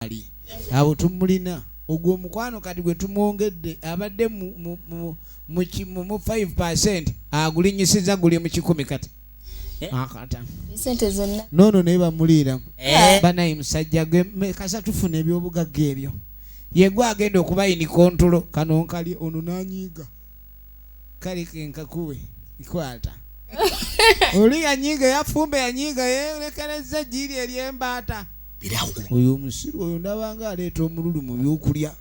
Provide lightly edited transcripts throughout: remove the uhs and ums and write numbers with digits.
ali abo tumulina ogwo mukwano kati gwe tumwongedde abadde mu 5% agulinyisiza guli mu 10 kati akata sente zonna nono ne bamulira banayi musajja gwe kasa tufuna ebyobugagga ebyo yegwe agenda okuba ini kontrolo kano nkali ono nanyiga kali kenkakuwe ikwata oli yanyiga yafumbe yanyiga yerekereza jiri eryembata oyo musiru oyo ndabanga aleeta omululu mu byokulya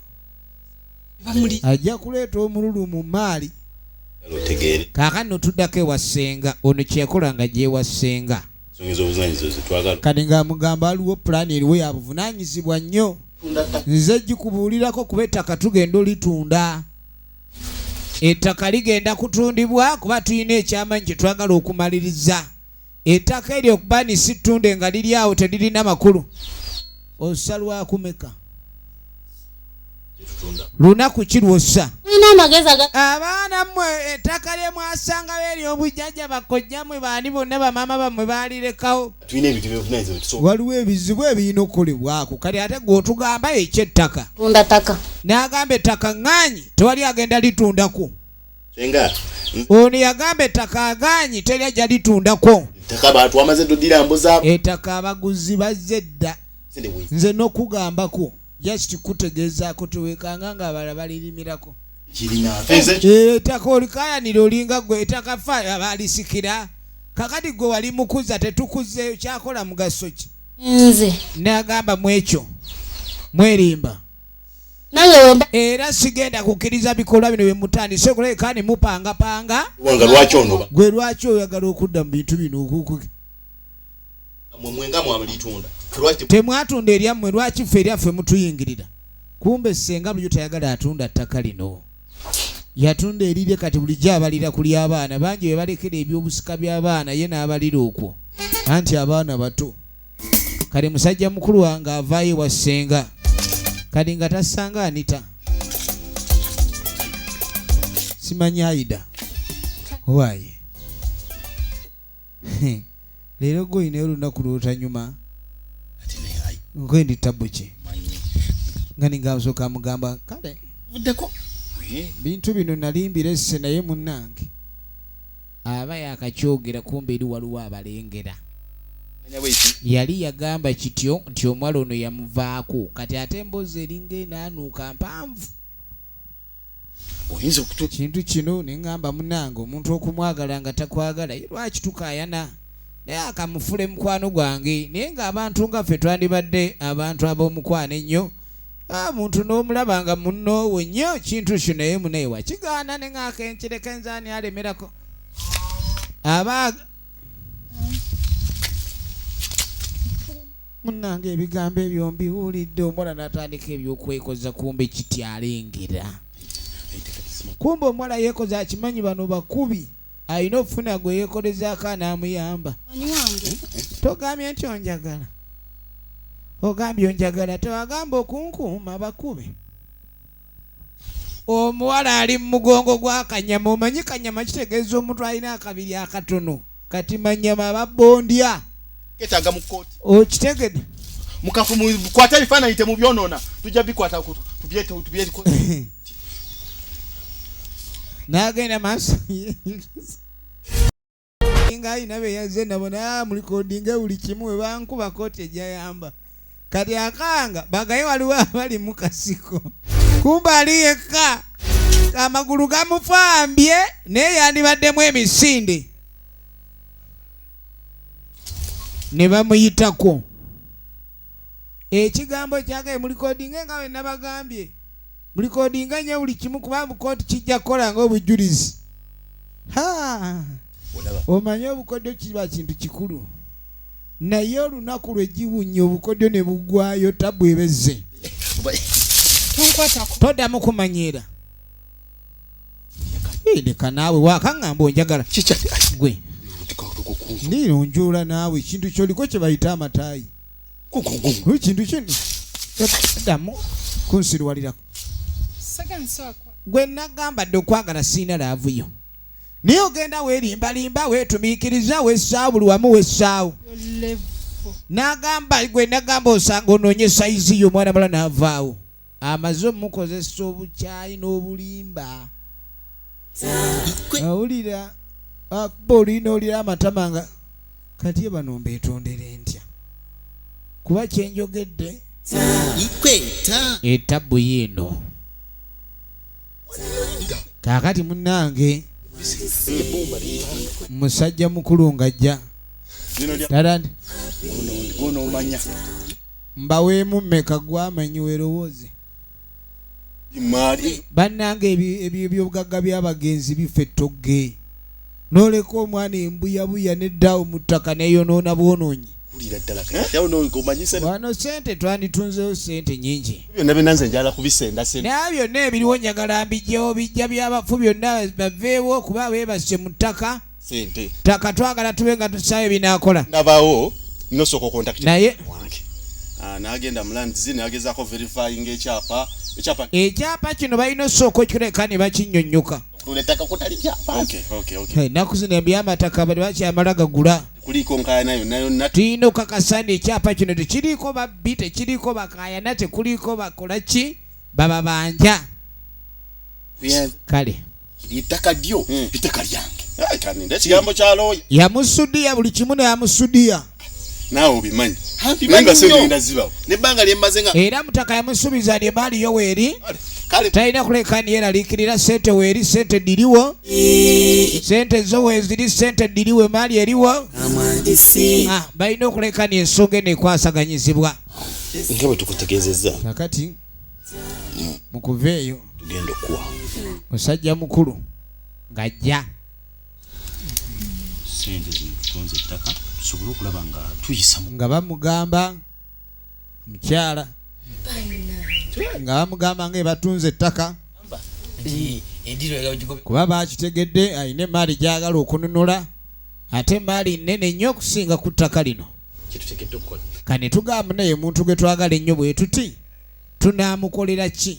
ajja kuleeta omululu mu maali kaakano tuddako ewasenga ono kyekola nga gyewasenga kati nga mugamba aliwo pulaani eriwo yabuvunanyizibwa nnyo nze gikubuulirako kuba ettaka tugenda olitunda ettaka ligenda kutundibwa kuba tulina ekyamanyi kyetwagala okumaliriza ettaka eryo okuba nisitunde nga liri awo teririna makulu osalwa kumeka lunaku kirwosa abaana mmwe ettaka lye mwasanga beeri obujjajja bakojjamwe baani bonna bamaama bammwe baalirekawo waliwo ebizibu ebirina okukolebwako kale ate gweotugamba ekyettaka n'agamba ettaka ŋŋaanyi tewali agenda litundako ono yagamba ettaka agaanyi teri ajja litundako ettaka abaguzi bazze dda nze n'okugambako just kutegeezaako tewekanga nga abala balirimirako ettaka olikayanira olinga gwe ettaka fa abalisikira kakati gwe wali mukuza tetukuzeeyo kyakola mugaso ki nze n'agamba mwekyo mwerimba era sigenda kukkiriza bikolwa bino bemutandise okuleka ne mupangapanga gwe lwaki oyagala okudda mu bintu bino temwatunda eryammwe lwaki ffe eryaffe mutuyingirira kumbe senga bulijjo tayagala atunda ttaka lino yatunda erirye kati bulijjo abalira kuli abaana bangi bwe balekera ebyobusika by'abaana ye n'abalira okwo anti abaana bato kale musajja mukulu wange avaayo ewa senga kali nga tasanga Anita simanyi Aida waaye leero goyinayo olunaku lwotanyuma nkwendi tabuki nga ningasooka amugamba kale bintu bino nalimbira esse naye munnange aba yakakyogera kumbe eri waliwo abalengera yali yagamba kityo nti omwala ono yamuvaako kati ate emboozi eringa enaanuuka mpanvu kintu kino neŋŋamba munnange omuntu okumwagala nga takwagala ye lwaki tukayana naye akamufule mukwano gwange naye ng'abantu nga ffe twandibadde abantu ab'omukwano ennyo muntu n'omulaba nga munnoowe nnyo kintu kino naye munaye wakigaana ne ng'akenkereka enzaani alemerako munnange ebigambo ebyo mbiwulidde omuwala n'atandika ebyokwekoza kumbe kiti alengera kumbe omuwala yeekoza akimanyi bano bakubi alina okufuna gwe yeekolezaako anaamuyamba togambye nti onjagala ogambye onjagala tewagamba okunkuuma bakube omuwala ali mu mugongo gwa kanyama omanyi kanyama kitegeeza omuntu alina akabiri akatono kati manyama ababbondya ketaga mu kooti okitegedde mukafu mukwata ebifaananyi temubyonona tujja bikwata tubyete n'agenda maaso nga alina beyazze nabona mulikodinga buli kimu we bankuba kooti ejayamba kati akanga bagaye waliwo abali mu kasiko kumba ali yekka amagulu gamufambye naye yandibaddemu emisinde ne bamuyitako ekigambo kyagaye mulikodinga nga we nabagambye mulikodinga nnyo buli kimu kuba bukooti kijja kukola ng'obujulizi omanye obukodyo kiba kintu kikulu naye olunaku lwe giwunya obukodyo ne bugwayo tabwebezze toddamu kumanyira leka naawe wakaŋŋamba onjagala gwe ndironjoola naawe ekintu kyoliko kye bayita amataayi ekintu kino ddamu kunsirwalirako gwe nagamba dde okwagala siina laavuyo naye ogenda weerimbalimba weetumiikiriza wessaawo buli wamu wessaawo n'agamba gwe nagamba osanga onoonye sayizi yo mwana bala n'avaawo amaze omukozesa obukyayi n'obulimba awulira olina olira amatama nga kati bano mbeetondere ntya kuba kyenjogedde etabbu yiino kaakati munnange musajja mukulu ng'ajja talandi mbaweemu mmeka gwamanyi werowooze bannange ebyo ebyobugagga by'abagenzi bife ettogge n'oleka omwana embuyabuya neddaawo mu ttaka neyonoona bwonoonyi wano sente twanditunzeyo sente nyingi naye byonna ebiriwo njagala mbijjewo bijja byabafu byonna baveewo kuba beebase mu ttaka ttaka twagala tube nga tusaayo ebinaakola naye n'agenda mu Land Z n'agezaako verifying ekyapa kino balina osooka okireka ne bakinnyonnyoka ennaku zino ebyamataka bali bakyamala gagula tulina okukakasa ekyapa kino tekiriiko babbi tekiriiko bakaayana tekuliiko bakola ki baba banja kale ettaka lyo ettaka lyange ekigambo kya looya yamusudiya buli kimu neyamusudiya naawe obimanyi nga segenda zibawo nebbanga lyembaze nga era mutaka yamusuubiza lyemaaliyo weeri talina kuleka niyeraliikirira sente weeri sente diriwo sente zo weeziri sente diriwo emaali eriwo balina okuleka niensonga eno ekwasaganyizibwa nga bwe tukutegeezezza kakati mukuva eyo tugenda okuwa musajja mukulu ng'ajja sente zitunze ettaka tusobole okulaba nga tuyisamu nga bamugamba mukyala nga bamugamba nga ebatunze ettaka kuba bakitegedde alina emaali gyagala okununula ate emaali nnene nnyo okusinga ku ttaka lino kane tugamba naye omuntu gwe twagala ennyo bwe tuti tunaamukolera ki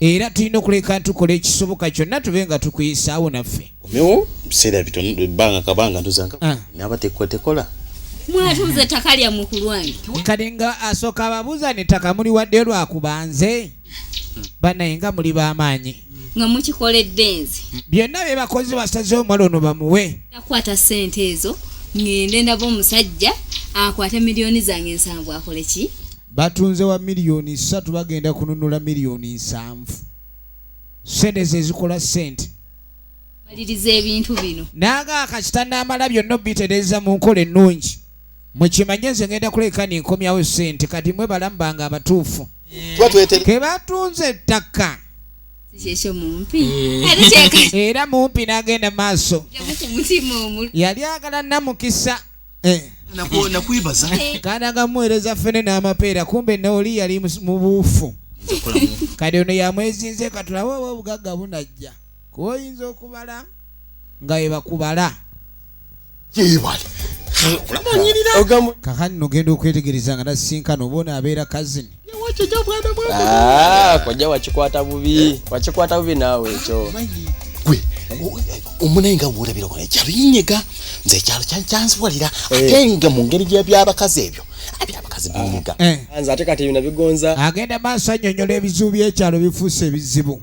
era tulina okuleka ntukola ekisoboka kyonna tube nga tukuyisaawo naffe omewo biseera bitono ebbanga kabanga ntuzanga naba tekola mwatuze ettaka lyammwe ku lwange kale nga asooka ababuuza nettaka muli wadde lwakubanze banaye nga muli b'amaanyi nga mukikoledde nze byonna bye bakozi basazeho omwala ono bamuwe akwata ssente ezo ngende ndaba omusajja akwate miliyoni zange 7 akole ki batunze wa miliyoni 3 bagenda kununula miliyoni 7 sente zezikola sente maliriza ebintu bino naaga akakita n'amala byonna obitereeza mu nkola ennungi mukimanye nze ngenda kuleka ninkomyawo sente kati mwe balamu bange abatuufu ke batunze ettaka kyekyo mumpi era mumpi n'agenda maaso yali agala namukisa nakwibaza kanaga muweereza ffene n'amapeera kumbe nooli yali mu buufu kati ono yamwezinze katulawe oba obugagga bunajja kuba oyinza okubala nga we bakubala kakati nogenda okwetegereza nga nasinkana obaona abeera kazini kojja wakikwata bubi naawe ekyo gwe omunaye nga bwolabira kona ekyabinyega nze ekyalo kyanziwalira ate nga mu ngeri gy'ebyabakazi ebyo ebyabakazi binyega nze ate kati bino bigonza agenda maaso annyonnyola ebizibu by'ekyalo bifuuse ebizibu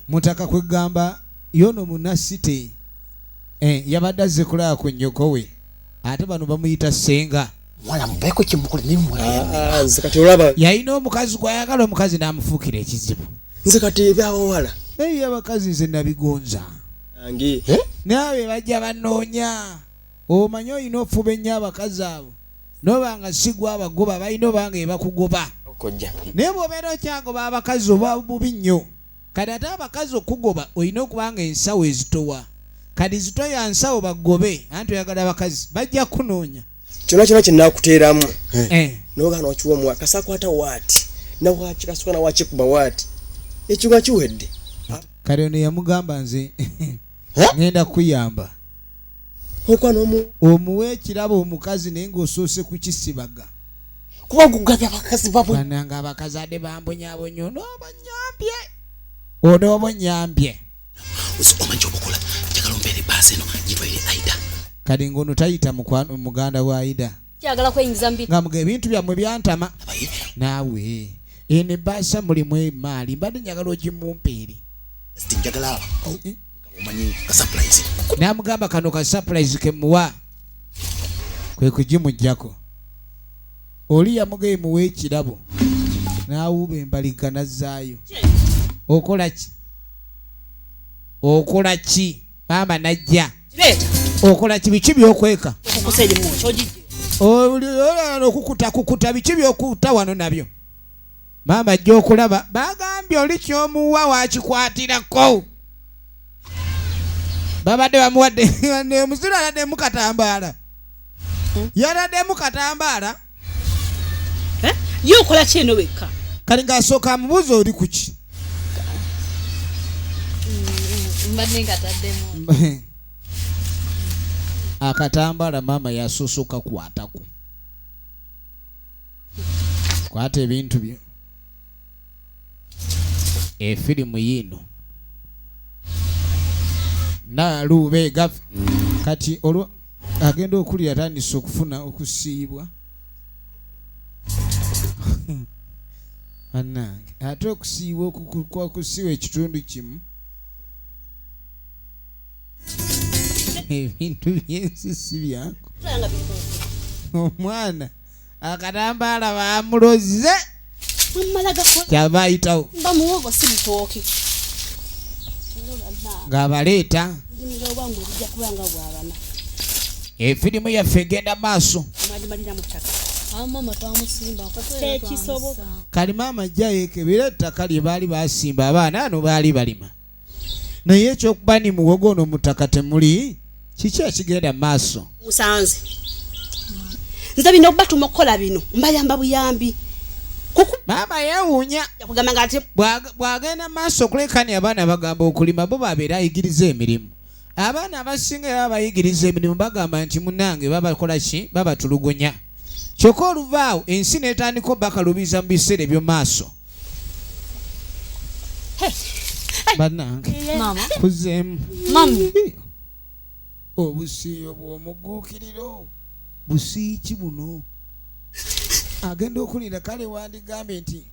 mutaka kwegamba yono munasite yabadde azze kulaba ku nnyoko we ate bano bamuyita senga mwala mubeeko kimukole nze kati olaba yalina omukazi gwayagala omukazi n'amufuukira ekizibu nze kati ebyawowala eyo abakazi nze nabigonza ange naawe bajja banoonya omanyi olina ofuba ennyo abakazi abo nobanga sigwa abagoba balina obanga ebakugoba naye bw'obeera okyagoba abakazi oba bubi nnyo kati ate abakazi okugoba olina okubanga ensawo ezitowa kati zitoya nsawo bagobe anti oyagala abakazi bajja kunoonya kyonna kyenakuteeramu nogana wakiwa omuwa kasakwata waati nawakikasuka nawakikuba waati ekyo nga kiwedde kale ono yamugamba nze ngenda kuyamba okwana omuwe ekirabo omukazi naye ng'osoose kukisibaga kuba gugabya abakazi babwe bananga abakazi ade bambonyabonye onoobonyambye onoobonyambye omanyi obukola njagala ombeera ebbaasi eno gitwaire aida kale ng'ono tayita muganda wa aida kyagala kweyingiza mbi ngamuga ebintu byammwe byantama naawe ene basa mulimu emaali mbadde njagala ogimumpeeri njagala omanyi ka surprise namugamba kano ka surprise kemuwa kwe kugimujjako oli yamuga emuwa ekirabo naawuba embaliga nazzaayo okola ki maama najja okola ki biki byokweka okukuta biki byokuta wano nabyo maama ajja okulaba bagambye oli kyomuwa wakikwatirako babadde bamuwadde omusiru aladdemu katambaala yaladdemu katambaala ye okola ki eno wekka kali ng'asooka amubuuza oli ku ki mbadde nkataddemu akatambaala maama yasuusuka kwatako kwata ebintu byo efirimu yiino naaluubeega kati olwo agenda okulira atandise okufuna okusiibwa annange ate okusiibwa okusiibwa ekitundu kimu ebintu byensi si byangu omwana akatambaala bamuloze kyava ayitawo bamuwogo si bitooke ng'abaleeta efirimu yaffe egenda maaso kali maama ajja yekebera ettaka lye baali basimba abaana ano baali balima naye ekyokuba ni muwogo ono mutaka temuli kiki ekigenda maaso musanze nze bino okubatuma okukola bino mbayamba buyambi maama yeewuunya bw'agenda maaso okulekani abaana bagamba okulima bo babeera ayigiriza emirimu abaana abasinga baba bayigiriza emirimu bagamba nti munnange babakola ki babatulugunya kyokka oluvaawo ensi neetandika obakalubiza mu biseera ebyo maaso bannange kuzeemu obusiiyo bw'omuguukiriro busiiki buno agenda okulira kale wandigambye nti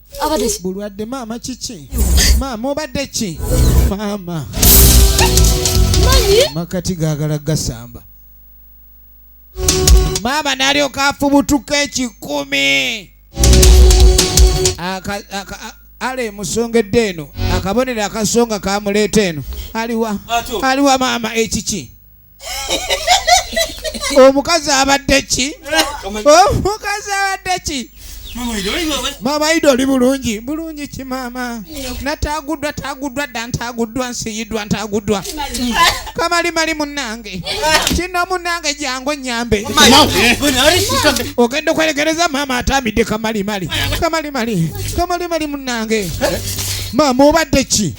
bulwadde maama kiki maama obadde ki maama makati gaagala gasamba maama n'alyoka afubutuka 10 ale emusongedde eno akabonero akasonga kamuleeta eno aliwa maama ekiki omukazi abadde ki maama ido oli bulungi ki maama nataguddwa dda ntaguddwa nsiyiddwa ntaguddwa kamalimali munnange kino munnange jangu nyambe ogenda okweregereza maama atamidde kamalimali munnange maama obadde ki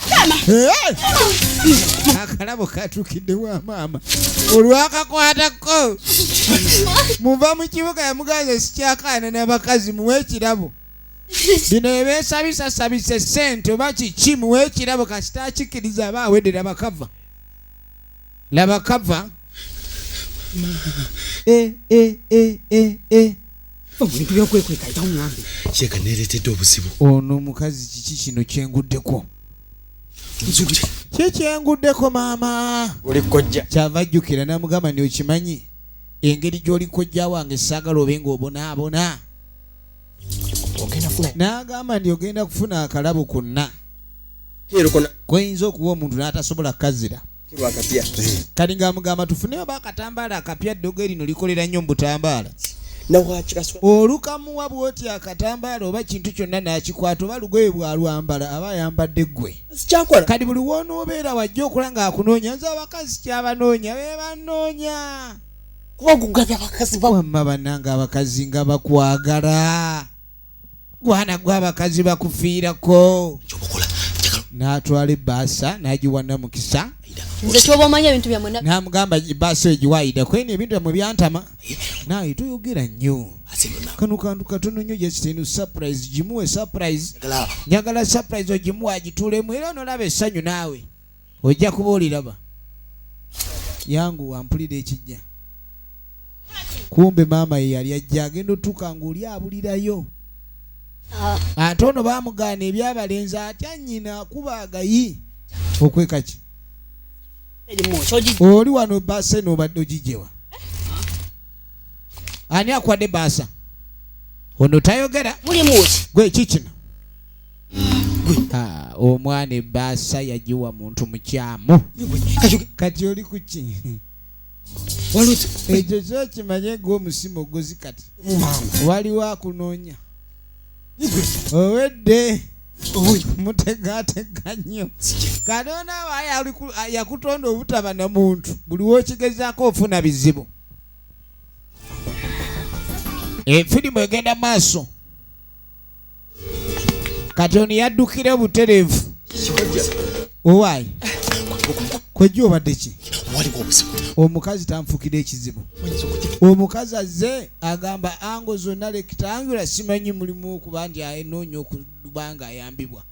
akalabo katukidde wa maama olwakakwatako muva mu kibuga yamugaza sikyakaana n'abakazi muwe ekirabo bino ebeesabisasabisa essente oba kiki muwe ekirabo kasita akikkiriza aba awedde laba kava omuntu byokwekweka tamugambe kyeka neeretedde obuzibu ono omukazi kiki kino kyenguddeko kikyenguddeko maama oli kojja kyava ajjukira namugamba nti okimanyi engeri gy'oli kojja wange saagala obe ng'obonaabona n'agamba nti ogenda kufuna akalabo konna kweyinza okuwa omuntu n'atasobola kukazira kati ng'amugamba tufune oba akatambaala akapya ddogo erino likolera nnyo mu butambaala olukamuwa bwoti akatambaala oba kintu kyonna n'akikwata oba lugoye bwalwambala aba ayambadde ggwe kati buli wonoobeera wajja okola ng'akunoonya nze abakazi kyabanoonya be banoonya wamma bannange abakazi nga bakwagala gwana gwe abakazi bakufiirako n'atwala ebbaasa n'agiwa Namukisa nze kyoba omanyi ebintu byammwe n'amugamba ebbaasa egiwaayidako eno ebintu byammwe byantama naawe toyogera nnyo kano kantu katono nnyo gyekitenu surprise gimuwe surprise njagala surprise ogimuwe agituulemu era onolaba essanyu naawe ojja kuba oliraba yangu wampulira ekijja kumbe maama ye yali ajja agenda otuuka ng'oli abulirayo ate ono baamugaana ebyabalenzi atya nnyina akuba agayi okwekaki oli wano baasa n'obadde ogijewa ani akwadde baasa ono tayogera gwe kikino omwana ebbaasa yagiwa muntu mukyamu kati oli kuki ekyo kyo kimanye ng'omusimu ogozi kati waliwo akunoonya owedde mutegaatega nnyo katonda yakutonda obutaba na muntu buli wookigezaako ofuna bizibu efirimu egenda maaso kati ono yaddukira obutereevu owaayi kwejja obadde ki omukazi tanfukira ekizibu omukazi azze agamba ango zonna rectangular simanyi mulimu okuba nti anoonya okuba nga ayambibwa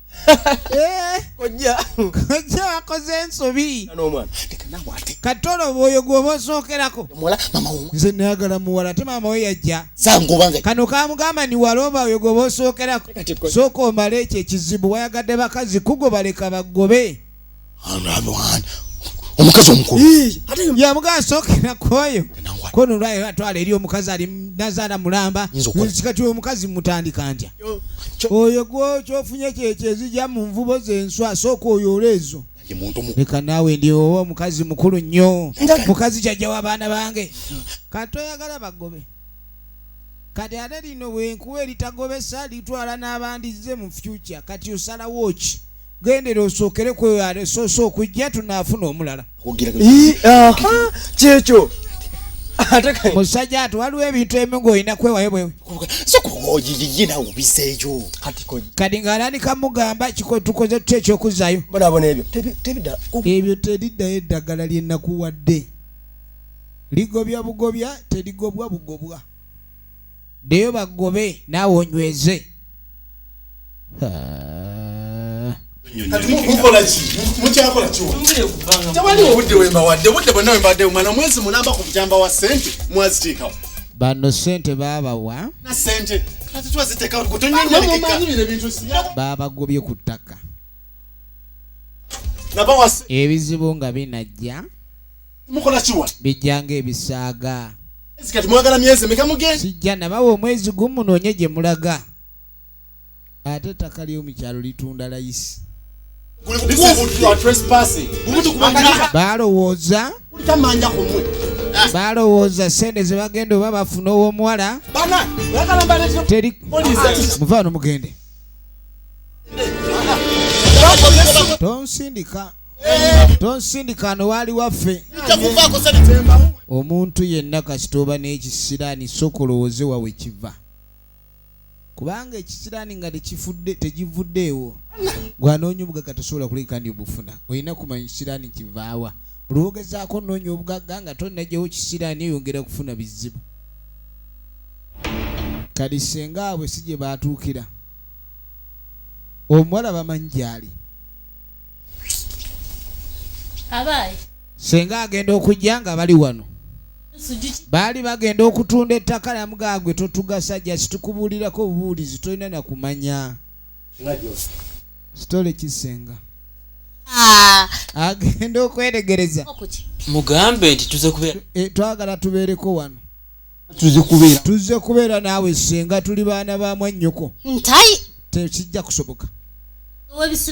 kojja wakoze ensobi katono bwoyo gwoba osookerako nze nayagala muwala te maama we yajja kano kamugamba ni waloba oyo gwoba osookerako sooka omale ekyo ekizibu wayagadde bakazi kugo baleka bagobe omukazi omukulu yamugaa sookera kwoyo kono lwayo atwala eri omukazi ali nazaala mulamba kati omukazi mutandika ntya oyo gwoky'ofunye kyekyezija mu nvubo z'enswa sooka oyoola ezo leka naawe ndi owa omukazi mukulu nnyo mukazi kyajja w'abaana bange kati oyagala bagobe kati ate lino bwenkuwa eritagobesa litwala n'abandize mu future kati osalawo ki gendera osookere kwewale soso okujja tunaafuna omulala kyekyo musajja ati waliwo ebintu ebimu ng'olina kwewayo bwewe kati ng'alani kamugamba tukoze tutya ekyokuzaayo ebyo teriddayo eddagala lye nakuwadde ligobya bugobya terigobwa bugobwa ddeyo bagobe naawe onyweze bano sente baabawa baabagobye ku ttaka ebizibu nga binajja bijjanga ebisaaga sijja nabawa omwezi gumu noonye gye mulaga ate ettaka ly'omukyalo litunda layisi balowooza sente ze bagenda oba bafuna ow'omuwala muvaano mugende tonsindika no waali waffe omuntu yenna kasitooba n'ekisiraani sooka olowooze wawe kiva kubanga ekisiraani nga tegivuddeewo gwanoonya obugagga tosobola kuleka ndi obufuna olina kumanya kisiraani kivaawa buli wogezaako noonya obugagga nga tonnajjawo kisiraani eyongera kufuna bizibu kati senga abwe si gye baatuukira omuwala bamanyi gyali senga agenda okujja nga bali wano baali bagenda okutunda ettaka lyamugagwe totugasa jasi tukubuulirako obubuulizi tolina nakumanya sitole kisenga agenda okweregereza mugambe nti twagala tubeereko wano tuzze kubeera naawe senga tuli baana ba mwannyoko tekijja kusoboka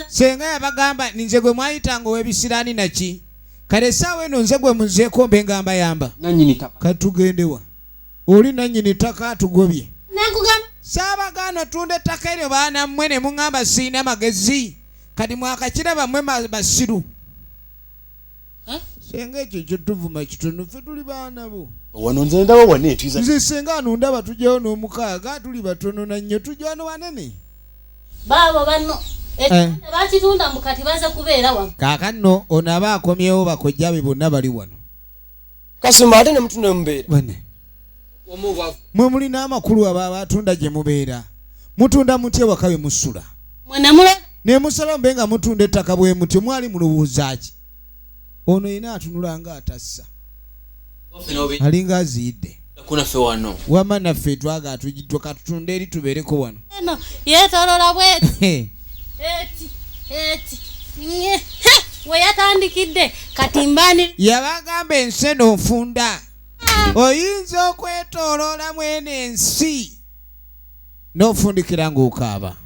senga yabagamba ninze gwe mwayitanga ow'ebisiraani naki kale essaawa eno nze gwe munzeeko mbe ngamba yamba katugendewa oli nannyini ttaka atugobye saabagaana otunda ettaka eryo baana mmwe ne muŋŋamba siina magezi kati mwakakiraba mmwe basiru senga ekyo kyetuvuma kitono ffe tuli baana bo nze senga anundaba tujjawo n'omukaaga tuli batono nannyo tujja wano wanene baabo banno bakitunda mukati baze kubeera wano kaakano ono aba akomyewo bakojjabe bonna bali wano kasumba ate ne mutunda mubeera bane mwe mulina amakulu abo abatunda gye mubeera mutunda mutya ewaka we musula ne musala mbe nga mutunda ettaka bwe mutyo mwali mulowooza ki ono yina atunula nga atassa alinga aziyidde kuna fe wano wamana fe twaga tukatunda eri tubereko wano no yetolola bweti eti we yatandikidde katimbani yabagamba enseno nfunda oyinza okwetoloola mwene ensi n'ofundikira ng'okaaba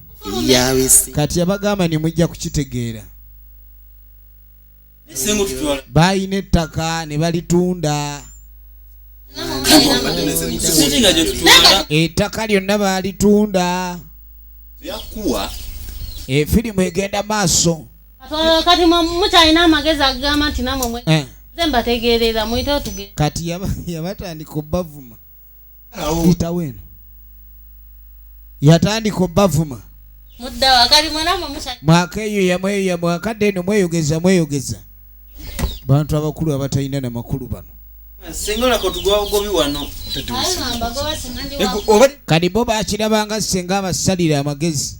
kati yabagamba nimujja kukitegeera baayina ettaka ne balitunda ettaka lyonna baalitunda firimu egenda maaso kati mukyalina amagezi agamba nti namwe ze mbategeerera muyite otugenda kati yabatandika obbavuma yitawo eno yatandika obbavuma muddawa kali mwenamwe mwaka eyo mwakadde eno mweyogeza bantu abakulu abatalina namakulu bano senga tugobi wano kati bo bakirabanga senga abasalira amagezi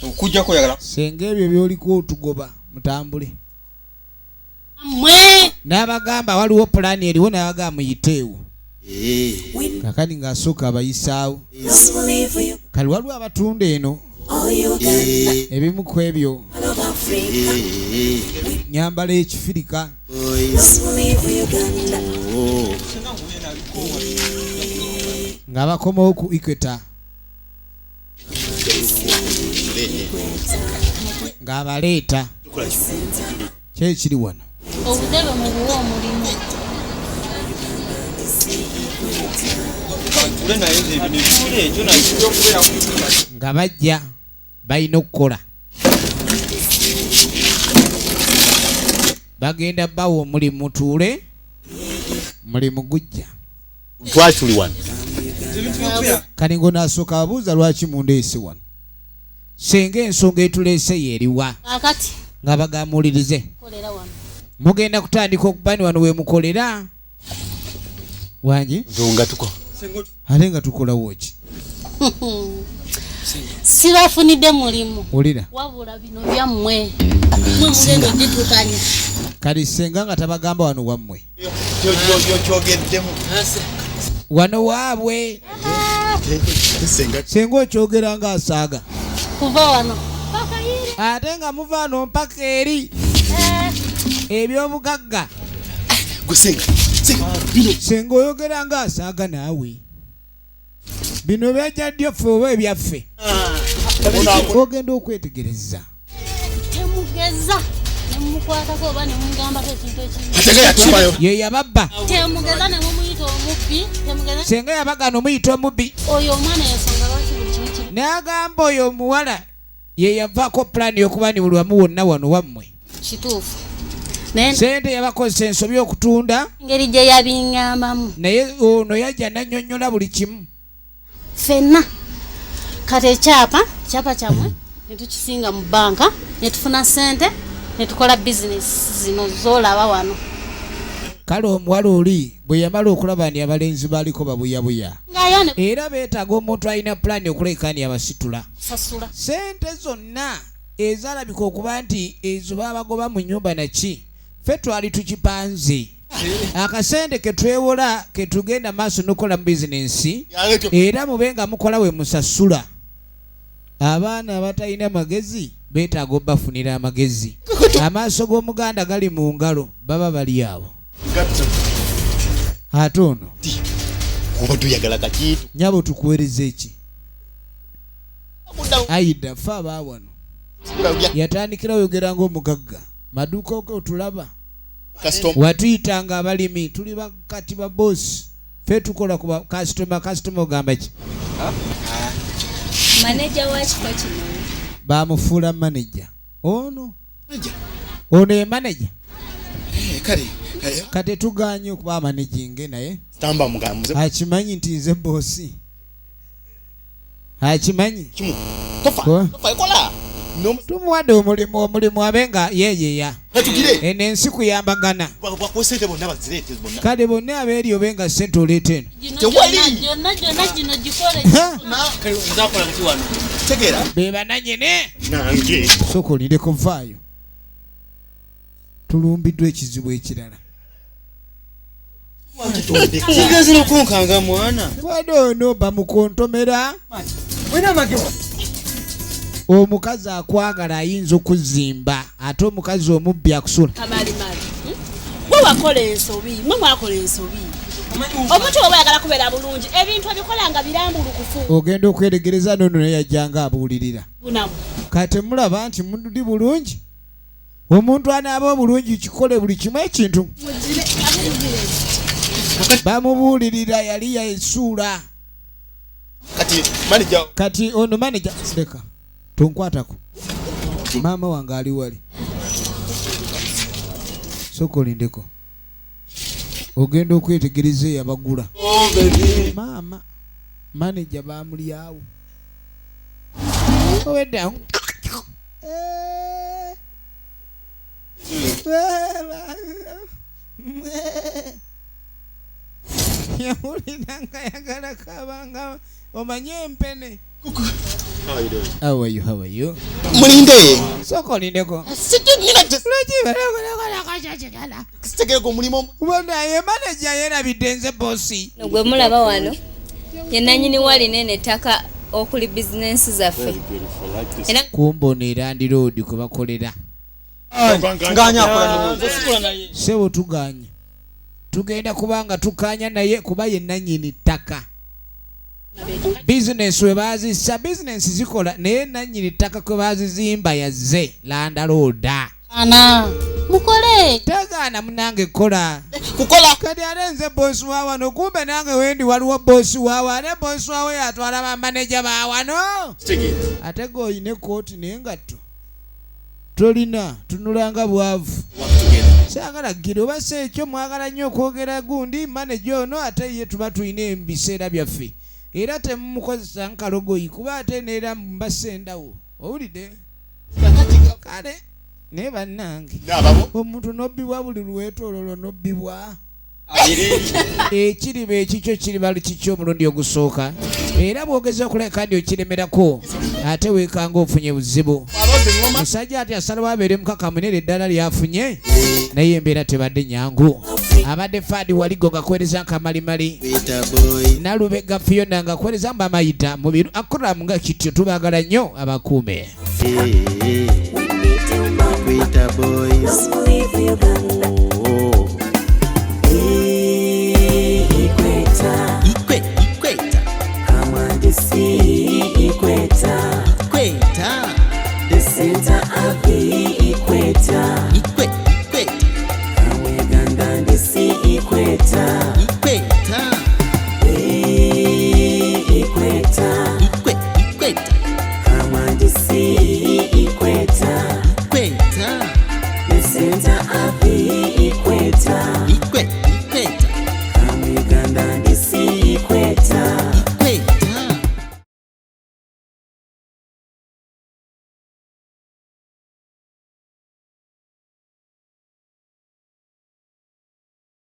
okujjako yagala senga ebyo byoliko otugoba mutambule n'abagamba waliwo pulaani eriwo n'abagamba muyiteewo kakani ng'asooka abayisaawo kali waliwo abatunda eno ebimu ku ebyo nyambala ekifirika nga bakomawo ku Equator ng'abaleeta kyekiri wano obudebe mu buwa omulimu nga bajja balina okukola bagenda bawa omulimu mutuule mulimu gujja twatuli wano kati ng'onaasooka ababuuza lwaki mundeese wano senga ensonga etuleese yeeriwa akati nga bagamuwulirize kolera wano mugenda kutandika okubani wano wemukolera wangi nga tuko ate nga tukolawo ki sibafunidde mulimu wulira wabula bino byammwe mwe mugenda ogitukanya kati senga nga tabagamba wano wammwe kyogeddemu wano waabwe senga okyogera nga asaaga kuva wano ate nga muvaano mpaka eri ebyobugagga senga oyogera nga asaaga naawe bino byajja ddyo ffe oba ebyaffe ogenda okwetegereza temugeza nemukwatako oba nemugambako ekintu ekimu ye yababba temugeza nemumuyita omubbi senga yabagana omuyita omubbi oyo omwana yasonga lwaki buli kimu kimu n'agamba oyo omuwala ye yavaako pulaani y'okuba ni buli wamu wonna wano wammwe kituufu sente yabakozesa ensobi okutunda engeri gye yabiŋŋambamu naye ono yajja nannyonnyola buli kimu ffenna kati ekyapa kyammwe netukisinga mu banka netufuna sente netukola bizinesi zino zolaba wano kale omuwala oli bwe yamala okulaba ni abalenzi baaliko babuyabuya era beetaaga omuntu alina pulaani okulekaani abasitula sasula sente zonna ezalabika okuba nti ezo baabagoba mu nnyumba naki ffe twali tukipanze akasente ketwewola ketugenda maaso nokola mu bizinensi era mube nga mukola we musasula abaana abatalina magezi beetaaga obafunira amagezi amaaso g'omuganda gali mu ngalo baba bali awo ate ono oba tuyagala kakiitu nyabo tukuweereza eki ayida ffe abaawano yatandikira oyogera ng'omugagga maduuka otulaba watuyitanga abalimi tuli bakati ba bosi ffe tukola ku kasitoma ogamba ki maneja wakiko kino bamufuula maneja ono ye maneja kati tuganye okuba amanejinge naye akimanyi nti nze bosi akimanyi tumuwadde omulimu abe nga yeeyeya eno ensi kuyambagana kale bonna abeeri obe nga sente oleeta eno gyonna gino gikole be bananyene soka olindeko vaayo tulumbiddwa ekizibu ekirala Kigazi nokunkanga mwana. Wadono bamukontomera. Wena magema. Omukazi akwagala ayinza okuzimba ate omukazi omubbi akusula. Kamali mali. Gwe wakola ensobi, mwe mwakola ensobi. Omuntu oba yagala kubeera bulungi ebintu ebikolanga birambulukufu. Ogenda okweregereza nono naye yajjanga abuulirira. Bunamu. Kati mulaba nti mudi bulungi. Omuntu anaaba obulungi kikole buli kimu ekintu. Bamubuulirira yali yesuula. Kati ono manager leka tonkwatako. Maama wange ali wali. Sokolindeko. Ogenda okwetegereza yabagula. Maama manager bamulyawo. Owedda. Yawuliranga yagala kabanga omanye empene. How are you? Mulinde. Sokolindeko. Sitegeko mulimo. Wanda ye manager yerabidde nze bossi. Gwe mulaba wano. Ye nannyini wali nene ttaka okuli bizinensi zaffe. Kumbonera ndi road kwe bakolera. Nganya akola naye. Sebo tuganye. Tugenda kubanga tukanya naye kuba ye nannyini ttaka. Business we bazisa business zikola naye nannyini ttaka kwe bazizimba yazze Land Road. Ana mukole Tagaana munange kola. Kukola. Kati alenze boss wa wano kumbe nange wendi waliwo boss wa wane boss wa we atwala ba manager ba wano. Ate go ine kooti n'engatto. Tolina tunulanga bwavu. Sagala giro base ekyo mwagala nnyo okwogera gundi manager ono ate ye tuba tuyina embiseera byaffe. Era temumukozesa nkalogoyi kuba ate neera mbasendawo. Owulidde? Kale ne bannange omuntu nobbibwa buli lwetoololo nobbibwa. Ekiriba ekikyo kiriba kikyo omulundi ogusooka. Era bwogeza okuleka ndi okiremerako ate weekanga ofunye buzibu. Musajja ati asalawo abeere mukakamu nere eddala lyafunye naye embeera tebadde nyangu. Abadde Fadi waligo ngakwereza nkamalimali. Nalubega Fiona ngakwereza mbamayita mubiru akuramu nga kityo tubagala nnyo abakuume. Equator boys. Equator. Come on to see Equator. The center of the equator.